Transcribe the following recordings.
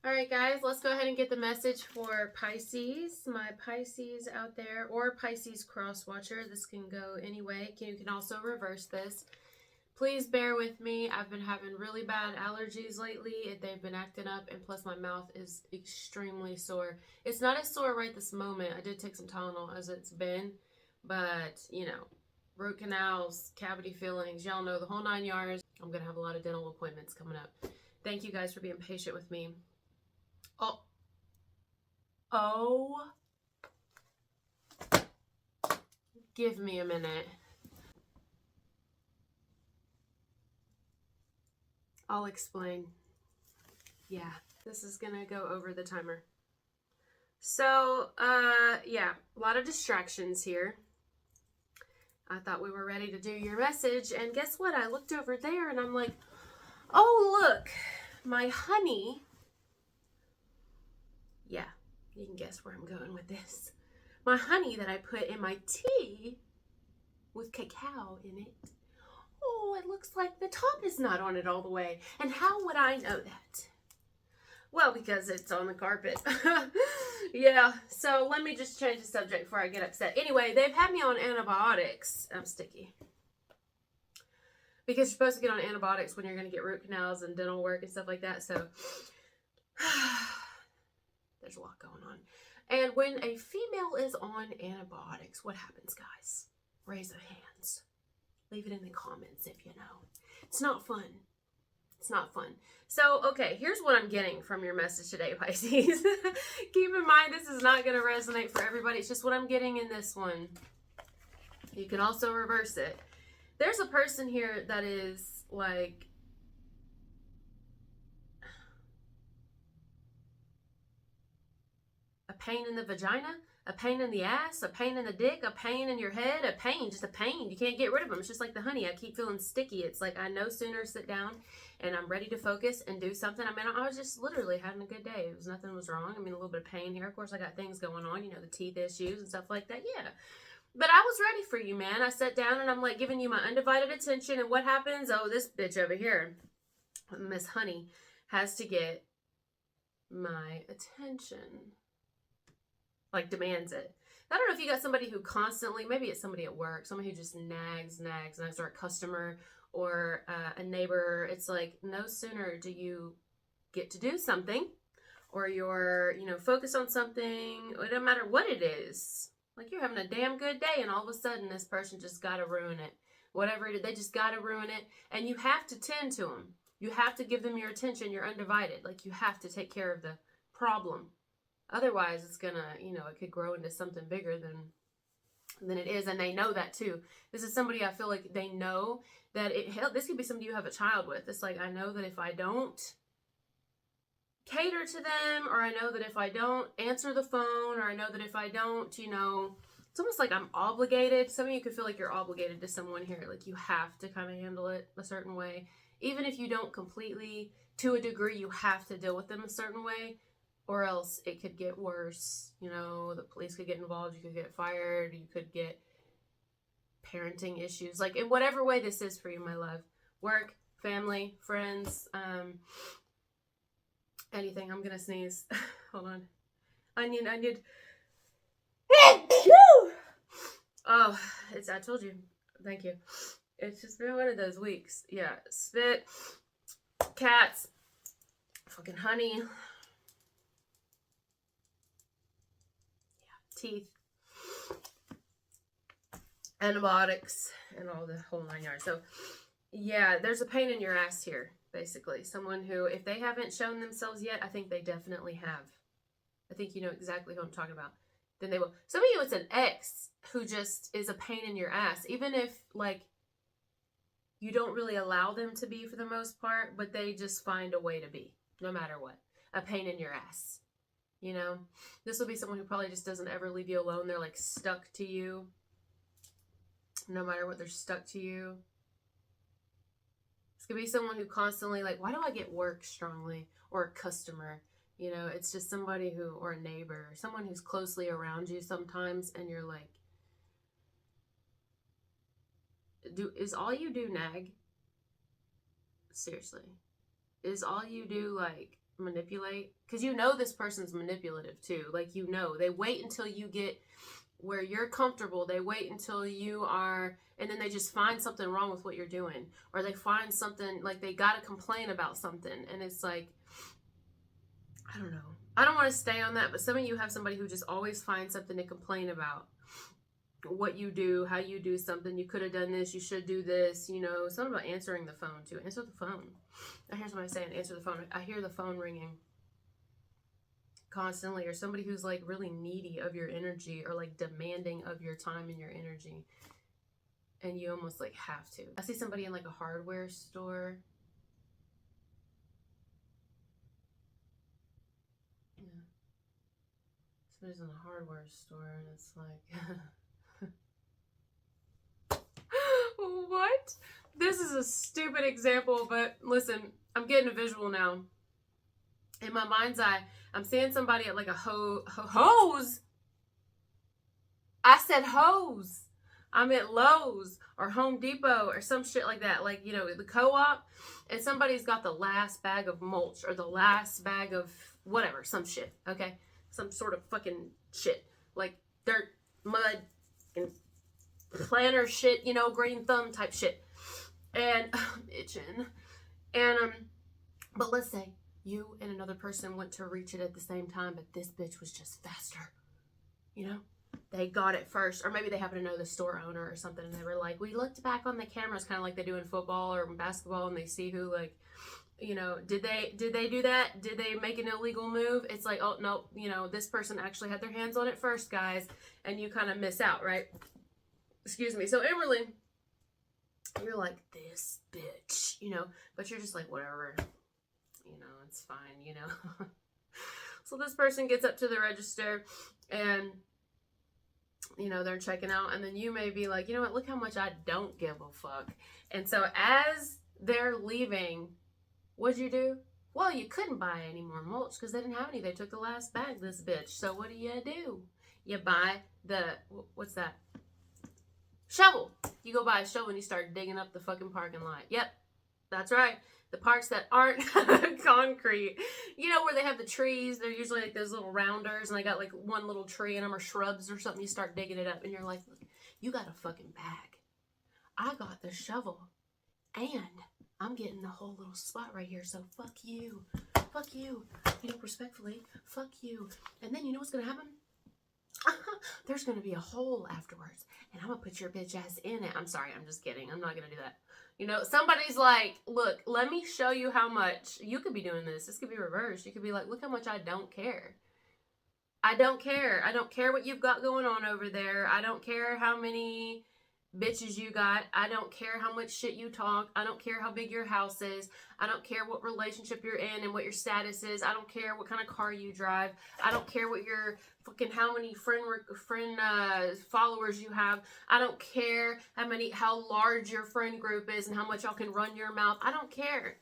All right, guys, let's go ahead and get the message for Pisces. My Pisces out there, or Pisces cross watcher. This can go any way. You can also reverse this. Please bear with me. I've been having really bad allergies lately. They've been acting up, and plus my mouth is extremely sore. It's not as sore right this moment. I did take some Tylenol as it's been, but, you know, root canals, cavity fillings, y'all know the whole 9 yards. I'm going to have a lot of dental appointments coming up. Thank you guys for being patient with me. Oh, give me a minute. I'll explain. Yeah, this is gonna go over the timer. So, yeah, a lot of distractions here. I thought we were ready to do your message, and guess what? I looked over there and I'm like, oh, look, my honey. Yeah, you can guess where I'm going with this. My honey that I put in my tea with cacao in it. Oh, it looks like the top is not on it all the way. And how would I know that? Well, because it's on the carpet. Yeah, so let me just change the subject before I get upset. Anyway, they've had me on antibiotics. I'm sticky. Because you're supposed to get on antibiotics when you're going to get root canals and dental work and stuff like that. So there's a lot going on. And when a female is on antibiotics, what happens, guys? Raise your hands. Leave it in the comments if you know. It's not fun. It's not fun. So, okay, here's what I'm getting from your message today, Pisces. Keep in mind, this is not going to resonate for everybody. It's just what I'm getting in this one. You can also reverse it. There's a person here that is like a pain in the vagina, a pain in the ass, a pain in the dick, a pain in your head, a pain, just a pain. You can't get rid of them. It's just like the honey. I keep feeling sticky. It's like I no sooner sit down and I'm ready to focus and do something. I mean, I was just literally having a good day. Nothing was wrong. I mean, a little bit of pain here. Of course, I got things going on, you know, the teeth issues and stuff like that. Yeah. But I was ready for you, man. I sat down and I'm like giving you my undivided attention. And what happens? Oh, this bitch over here, Miss Honey, has to get my attention. Like, demands it. I don't know if you got somebody who constantly, maybe it's somebody at work, somebody who just nags, or a customer or a neighbor. It's like no sooner do you get to do something or you're, you know, focus on something. It doesn't matter what it is. Like you're having a damn good day and all of a sudden this person just got to ruin it. Whatever it is, they just got to ruin it. And you have to tend to them. You have to give them your attention. You're undivided. Like you have to take care of the problem. Otherwise, it's gonna, you know, it could grow into something bigger than it is, and they know that too. This is somebody I feel like they know that this could be somebody you have a child with. It's like, I know that if I don't cater to them, or I know that if I don't answer the phone, or I know that if I don't, you know, it's almost like I'm obligated. Some of you could feel like you're obligated to someone here. Like you have to kind of handle it a certain way. Even if you don't completely, to a degree, you have to deal with them a certain way. Or else it could get worse. You know, the police could get involved. You could get fired. You could get parenting issues. Like, in whatever way this is for you, my love. Work, family, friends, anything. I'm going to sneeze. Hold on. I need. Oh, I told you. Thank you. It's just been one of those weeks. Yeah. Spit. Cats. Fucking honey. Teeth, antibiotics, and all the whole 9 yards. So yeah, there's a pain in your ass here, basically. Someone who, if they haven't shown themselves yet, I think they definitely have. I think you know exactly who I'm talking about. Then they will. Some of you, it's an ex who just is a pain in your ass, even if like you don't really allow them to be for the most part, but they just find a way to be, no matter what. A pain in your ass. You know, this will be someone who probably just doesn't ever leave you alone. They're like stuck to you. No matter what, they're stuck to you. This could be someone who constantly like, why do I get work strongly? Or a customer. You know, it's just somebody who, or a neighbor, someone who's closely around you sometimes. And you're like, is all you do nag? Seriously. Is all you do like manipulate, because you know this person's manipulative too. Like, you know, they wait until you get where you're comfortable. They wait until you are, and then they just find something wrong with what you're doing, or they find something, like they got to complain about something, and it's like, I don't know. I don't want to stay on that, but some of you have somebody who just always finds something to complain about. What you do, how you do something, you could have done this, you should do this, you know, something about answering the phone too. Answer the phone. I hear somebody saying answer the phone. I hear the phone ringing constantly, or somebody who's like really needy of your energy, or like demanding of your time and your energy, and you almost like have to. I see somebody in like a hardware store. Yeah. Somebody's in a hardware store, and it's like what? This is a stupid example, but listen, I'm getting a visual now. In my mind's eye, I'm seeing somebody at like a hose. I said hose. I'm at Lowe's or Home Depot or some shit like that. Like, you know, the co-op, and somebody's got the last bag of mulch or the last bag of whatever, some shit, okay? Some sort of fucking shit. Like dirt, mud, and planter shit, you know, green thumb type shit. And I'm itching. And but let's say you and another person went to reach it at the same time, but this bitch was just faster. You know? They got it first, or maybe they happen to know the store owner or something, and they were like, we looked back on the cameras, kind of like they do in football or basketball, and they see who, like, you know, did they do that? Did they make an illegal move? It's like, oh no, you know, this person actually had their hands on it first, guys, and you kind of miss out, right? Excuse me. So inwardly, you're like, this bitch, you know, but you're just like, whatever, you know, it's fine, you know. So this person gets up to the register, and you know, they're checking out, and then you may be like, you know what, look how much I don't give a fuck. And so as they're leaving, what'd you do? Well, you couldn't buy any more mulch because they didn't have any. They took the last bag, this bitch. So what do? You buy the, what's that? Shovel. You go buy a shovel and you start digging up the fucking parking lot. Yep, that's right. The parts that aren't concrete, you know, where they have the trees, they're usually like those little rounders, and they got like one little tree in them, or shrubs or something. You start digging it up, and you're like, you got a fucking bag. I got the shovel, and I'm getting the whole little spot right here, so fuck you. Fuck you. You know, respectfully, fuck you. And then you know what's going to happen? There's going to be a hole afterwards, and I'm going to put your bitch ass in it. I'm sorry, I'm just kidding. I'm not going to do that. You know, somebody's like, look, let me show you how much. You could be doing this. This could be reversed. You could be like, look how much I don't care. I don't care. I don't care what you've got going on over there. I don't care how many bitches you got. I don't care how much shit you talk. I don't care how big your house is. I don't care what relationship you're in and what your status is. I don't care what kind of car you drive. I don't care what your fucking, how many friend followers you have. I don't care how large your friend group is and how much y'all can run your mouth. I don't care.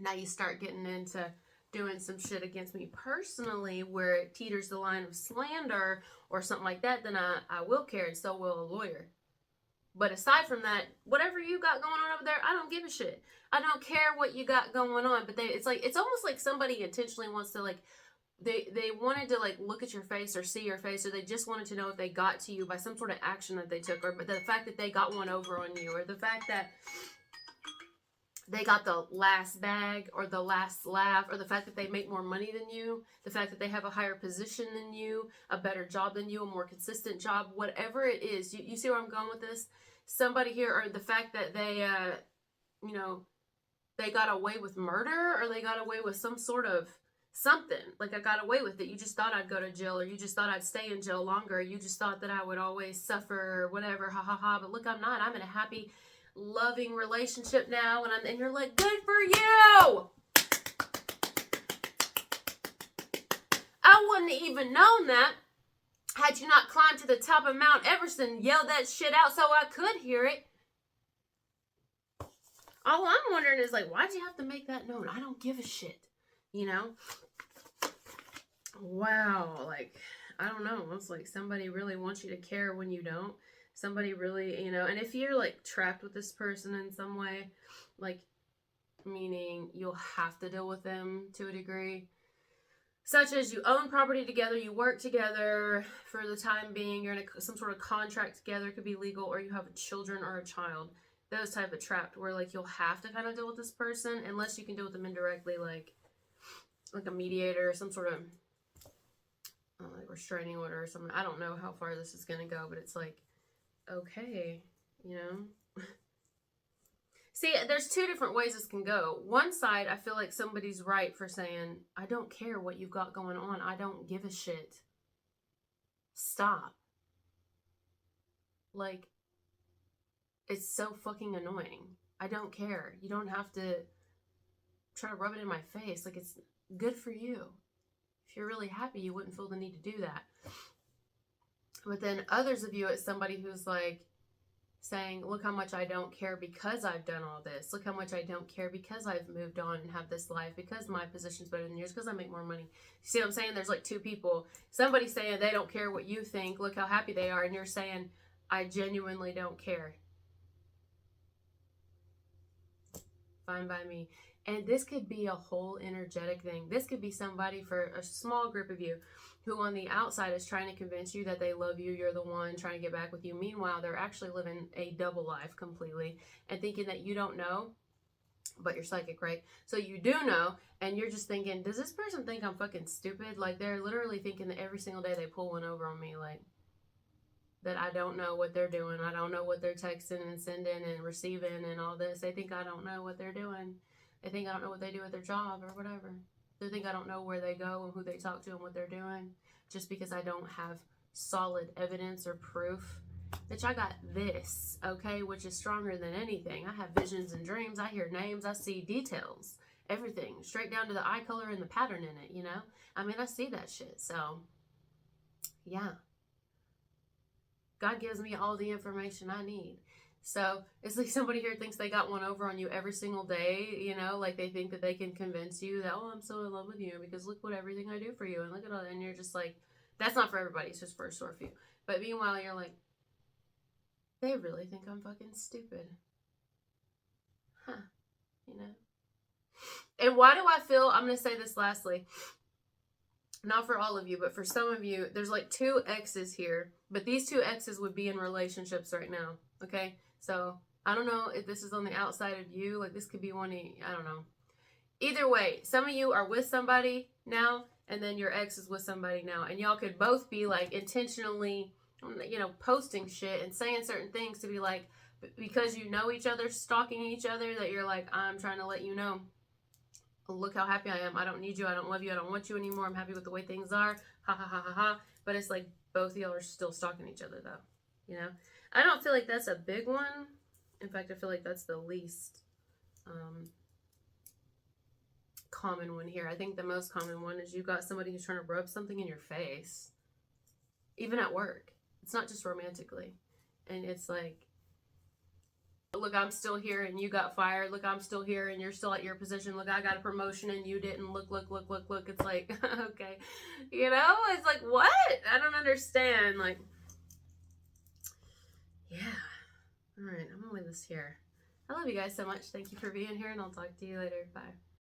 Now you start getting into doing some shit against me personally where it teeters the line of slander or something like that, then I will care, and so will a lawyer. But aside from that, whatever you got going on over there, I don't give a shit. I don't care what you got going on. But it's almost like somebody intentionally wants to, like, they wanted to, like, look at your face or see your face, or they just wanted to know if they got to you by some sort of action that they took, or the fact that they got one over on you, or the fact that they got the last bag or the last laugh, or the fact that they make more money than you, the fact that they have a higher position than you, a better job than you, a more consistent job, whatever it is. You see where I'm going with this? Somebody here, or the fact that they, you know, they got away with murder, or they got away with some sort of something. Like, I got away with it. You just thought I'd go to jail, or you just thought I'd stay in jail longer. You just thought that I would always suffer or whatever. Ha ha ha. But look, I'm not. I'm in a happy, loving relationship now, and you're like, good for you. I wouldn't have even known that had you not climbed to the top of Mount Everest and yelled that shit out so I could hear it. All I'm wondering is, like, why'd you have to make that known? I don't give a shit, you know? Wow, like, I don't know. It's like somebody really wants you to care when you don't. Somebody really, you know, and if you're, like, trapped with this person in some way, like, meaning you'll have to deal with them to a degree. Such as you own property together, you work together for the time being, you're in some sort of contract together, it could be legal, or you have children or a child. Those type of trapped where like you'll have to kind of deal with this person unless you can deal with them indirectly, like a mediator or some sort of like restraining order or something. I don't know how far this is gonna go, but it's like, okay, you know. See, there's two different ways this can go. One side, I feel like somebody's right for saying, I don't care what you've got going on. I don't give a shit. Stop. Like, it's so fucking annoying. I don't care. You don't have to try to rub it in my face. Like, it's good for you. If you're really happy, you wouldn't feel the need to do that. But then others of you, it's somebody who's like, saying, look how much I don't care because I've done all this. Look how much I don't care because I've moved on and have this life, because my position's better than yours, because I make more money. You see what I'm saying? There's like two people. Somebody's saying they don't care what you think. Look how happy they are. And you're saying, I genuinely don't care. Fine by me. And this could be a whole energetic thing. This could be somebody, for a small group of you, who on the outside is trying to convince you that they love you, you're the one, trying to get back with you. Meanwhile, they're actually living a double life completely and thinking that you don't know, but you're psychic, right? So you do know, and you're just thinking, does this person think I'm fucking stupid? Like, they're literally thinking that every single day they pull one over on me, like, that I don't know what they're doing. I don't know what they're texting and sending and receiving and all this. They think I don't know what they're doing. They think I don't know what they do at their job or whatever. They think I don't know where they go and who they talk to and what they're doing, just because I don't have solid evidence or proof. Bitch, I got this, okay, which is stronger than anything. I have visions and dreams. I hear names. I see details. Everything, straight down to the eye color and the pattern in it, you know? I mean, I see that shit, so, yeah. God gives me all the information I need. So it's like somebody here thinks they got one over on you every single day, you know, like they think that they can convince you that, oh, I'm so in love with you because look what everything I do for you. And look at all that. And you're just like, that's not for everybody. It's just for a sore few. But meanwhile, you're like, they really think I'm fucking stupid. Huh. You know? And why do I feel, I'm going to say this lastly, not for all of you, but for some of you, there's like two exes here, but these two exes would be in relationships right now. Okay. So I don't know if this is on the outside of you. Like this could be one, I don't know. Either way, some of you are with somebody now, and then your ex is with somebody now. And y'all could both be like intentionally, you know, posting shit and saying certain things to be like, because you know each other, stalking each other, that you're like, I'm trying to let you know, look how happy I am. I don't need you. I don't love you. I don't want you anymore. I'm happy with the way things are. Ha ha ha ha ha. But it's like both of y'all are still stalking each other though. You know? I don't feel like that's a big one. In fact, I feel like that's the least common one here. I think the most common one is you got somebody who's trying to rub something in your face. Even at work. It's not just romantically. And it's like, look, I'm still here and you got fired. Look, I'm still here and you're still at your position. Look, I got a promotion and you didn't. Look. It's like, okay. You know, it's like, what? I don't understand. Like, yeah. All right, I'm going to leave this here. I love you guys so much. Thank you for being here, and I'll talk to you later. Bye.